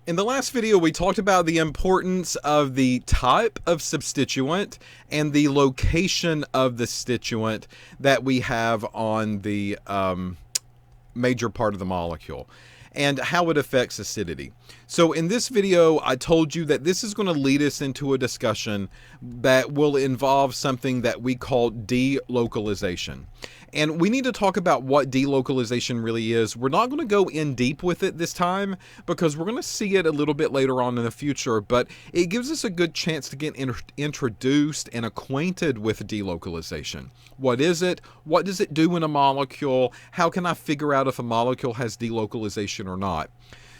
In the last video, we talked about the importance of the type of substituent and the location of the substituent that we have on the major part of the molecule and how it affects acidity. So in this video, I told you that this is going to lead us into a discussion that will involve something that we call delocalization. And we need to talk about what delocalization really is. We're not going to go in deep with it this time because we're going to see it a little bit later on in the future, but it gives us a good chance to get introduced and acquainted with delocalization. What is it? What does it do in a molecule? How can I figure out if a molecule has delocalization or not?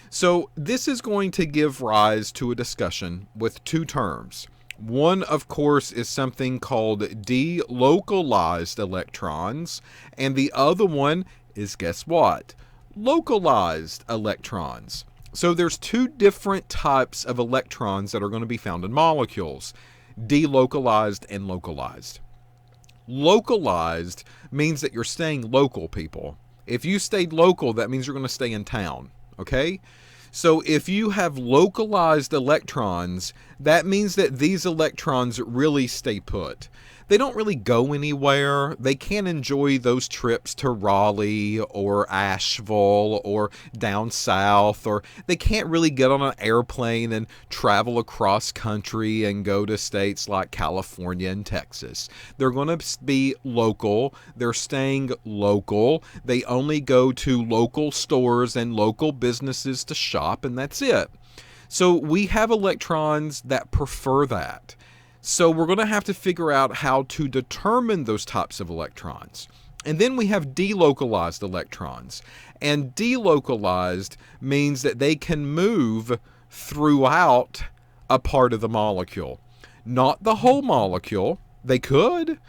So this is going to give rise to a discussion with two terms. One, of course, is something called delocalized electrons, and the other one is, guess what? Localized electrons. So there's two different types of electrons that are going to be found in molecules, delocalized and localized. Localized means that you're staying local, people. If you stayed local, that means you're going to stay in town, okay? So if you have localized electrons, that means that these electrons really stay put. They don't really go anywhere. They can't enjoy those trips to Raleigh or Asheville or down south, or they can't really get on an airplane and travel across country and go to states like California and Texas. They're going to be local. They're staying local. They only go to local stores and local businesses to shop, and that's it. So we have electrons that prefer that. So we're going to have to figure out how to determine those types of electrons. And then we have delocalized electrons. And delocalized means that they can move throughout a part of the molecule. Not the whole molecule. They could,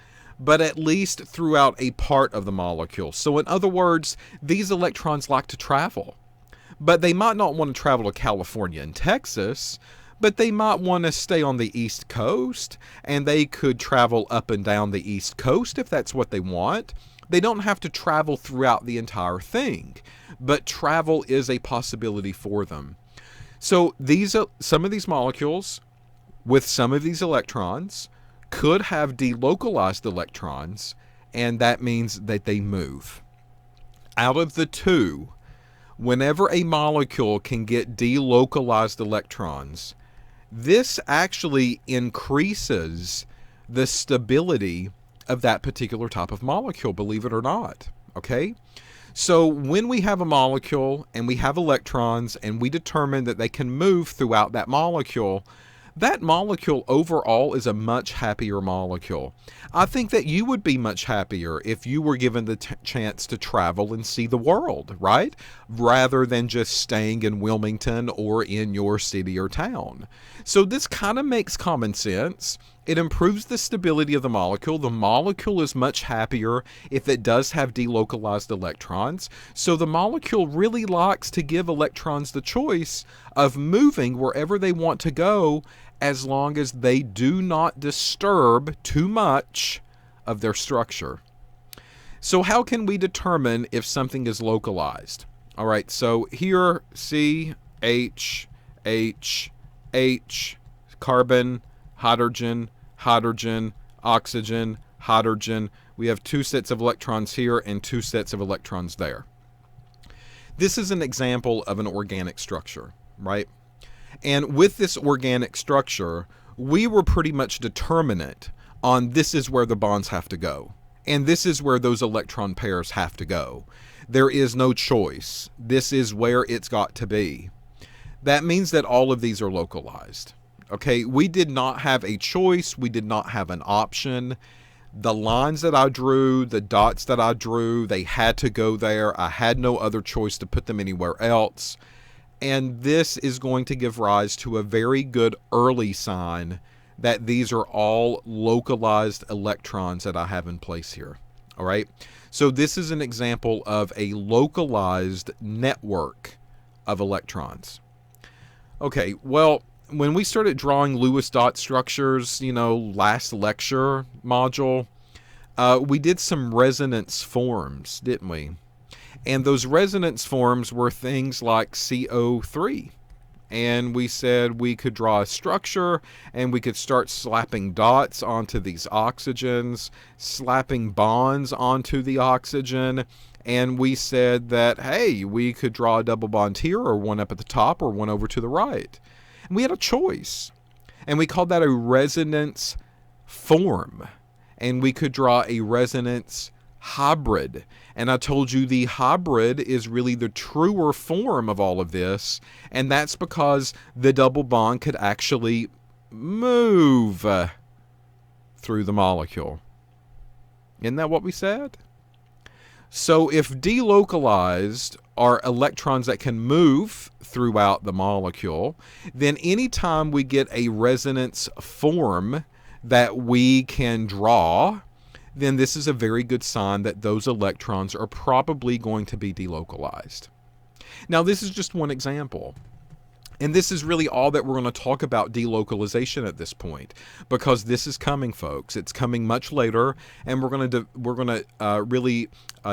but at least throughout a part of the molecule. So in other words, these electrons like to travel. But they might not want to travel to California and Texas, but they might want to stay on the East Coast, and they could travel up and down the East Coast if that's what they want. They don't have to travel throughout the entire thing, but travel is a possibility for them. So some of these molecules with some of these electrons could have delocalized electrons, and that means that they move. Out of the two, whenever a molecule can get delocalized electrons, this actually increases the stability of that particular type of molecule, believe it or not, okay? So when we have a molecule and we have electrons and we determine that they can move throughout that molecule overall is a much happier molecule. I think that you would be much happier if you were given the chance to travel and see the world, right? Rather than just staying in Wilmington or in your city or town. So this kind of makes common sense. It improves the stability of the molecule. The molecule is much happier if it does have delocalized electrons. So the molecule really likes to give electrons the choice of moving wherever they want to go, as long as they do not disturb too much of their structure. So how can we determine if something is localized? All right, so here, C, H, H, H, carbon, hydrogen, hydrogen, oxygen, hydrogen. We have two sets of electrons here and two sets of electrons there. This is an example of an organic structure, right? And with this organic structure, we were pretty much determinate on this is where the bonds have to go. And this is where those electron pairs have to go. There is no choice. This is where it's got to be. That means that all of these are localized. Okay, we did not have a choice. We did not have an option. The lines that I drew, the dots that I drew, they had to go there. I had no other choice to put them anywhere else. And this is going to give rise to a very good early sign that these are all localized electrons that I have in place here. All right. So this is an example of a localized network of electrons. Okay, well, when we started drawing Lewis dot structures, last lecture module, we did some resonance forms, didn't we? And those resonance forms were things like CO3 and we said we could draw a structure and we could start slapping dots onto these oxygens, slapping bonds onto the oxygen, and we said that, hey, we could draw a double bond here, or one up at the top, or one over to the right. And we had a choice, and we called that a resonance form, and we could draw a resonance hybrid. And I told you the hybrid is really the truer form of all of this, and that's because the double bond could actually move through the molecule. Isn't that what we said? So if delocalized are electrons that can move throughout the molecule, then anytime we get a resonance form that we can draw, then this is a very good sign that those electrons are probably going to be delocalized. Now, this is just one example. And this is really all that we're going to talk about delocalization at this point, because this is coming, folks. It's coming much later, and we're going to really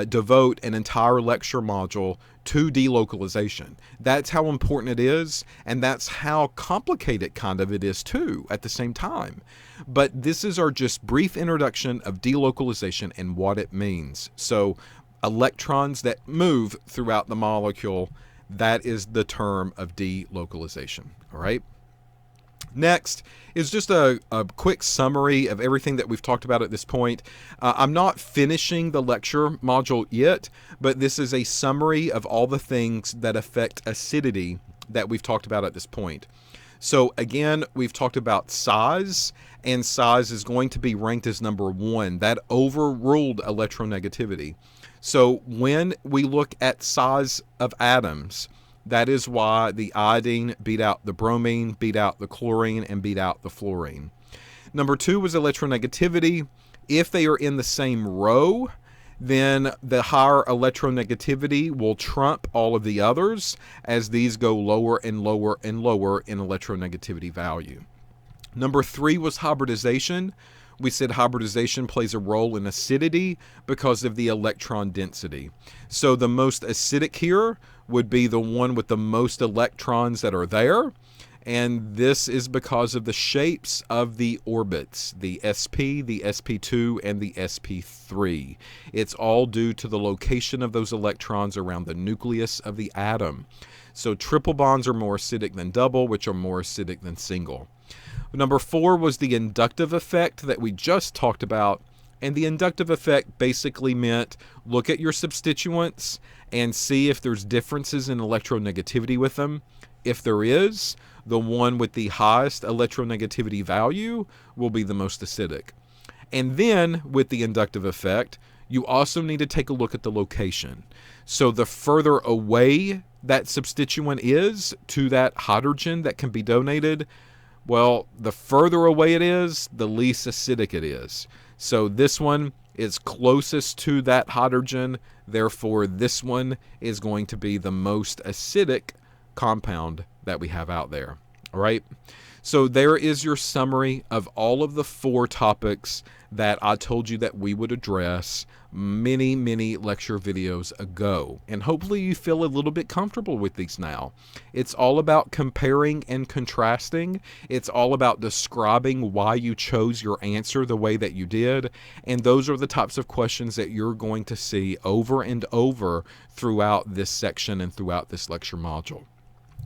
devote an entire lecture module to delocalization. That's how important it is, and that's how complicated kind of it is too at the same time. But this is our just brief introduction of delocalization and what it means. So electrons that move throughout the molecule, that is the term of delocalization. All right. Next is just a quick summary of everything that we've talked about at this point. I'm not finishing the lecture module yet, but this is a summary of all the things that affect acidity that we've talked about at this point. So again, we've talked about size, and size is going to be ranked as number 1. That overruled electronegativity. So when we look at size of atoms, that is why the iodine beat out the bromine, beat out the chlorine, and beat out the fluorine. Number 2 was electronegativity. If they are in the same row, then the higher electronegativity will trump all of the others as these go lower and lower and lower in electronegativity value. Number 3 was hybridization. We said hybridization plays a role in acidity because of the electron density. So the most acidic here would be the one with the most electrons that are there. And this is because of the shapes of the orbits, the sp, the sp2, and the sp3. It's all due to the location of those electrons around the nucleus of the atom. So triple bonds are more acidic than double, which are more acidic than single. Number 4 was the inductive effect that we just talked about. And the inductive effect basically meant look at your substituents and see if there's differences in electronegativity with them. If there is, the one with the highest electronegativity value will be the most acidic. And then with the inductive effect, you also need to take a look at the location. So the further away that substituent is to that hydrogen that can be donated, well, the further away it is, the least acidic it is. So this one is closest to that hydrogen, therefore this one is going to be the most acidic compound that we have out there. All right. So there is your summary of all of the 4 topics that I told you that we would address many lecture videos ago. And hopefully you feel a little bit comfortable with these now. It's all about comparing and contrasting. It's all about describing why you chose your answer the way that you did. And those are the types of questions that you're going to see over and over throughout this section and throughout this lecture module.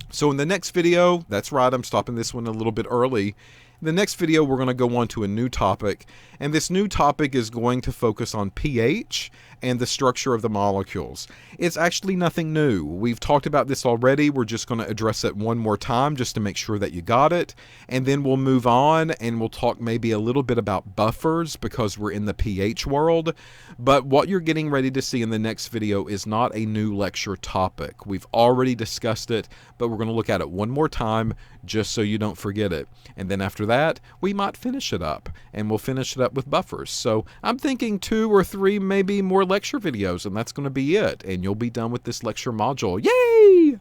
So in the next video, that's right, I'm stopping this one a little bit early. In the next video, we're going to go on to a new topic, and this new topic is going to focus on pH and the structure of the molecules. It's actually nothing new. We've talked about this already. We're just going to address it one more time just to make sure that you got it, and then we'll move on and we'll talk maybe a little bit about buffers because we're in the pH world. But what you're getting ready to see in the next video is not a new lecture topic. We've already discussed it, but we're going to look at it one more time just so you don't forget it. And then after that, we might finish it up, and we'll finish it up with buffers. So I'm thinking 2 or 3 maybe more lecture videos, and that's going to be it. And you'll be done with this lecture module. Yay!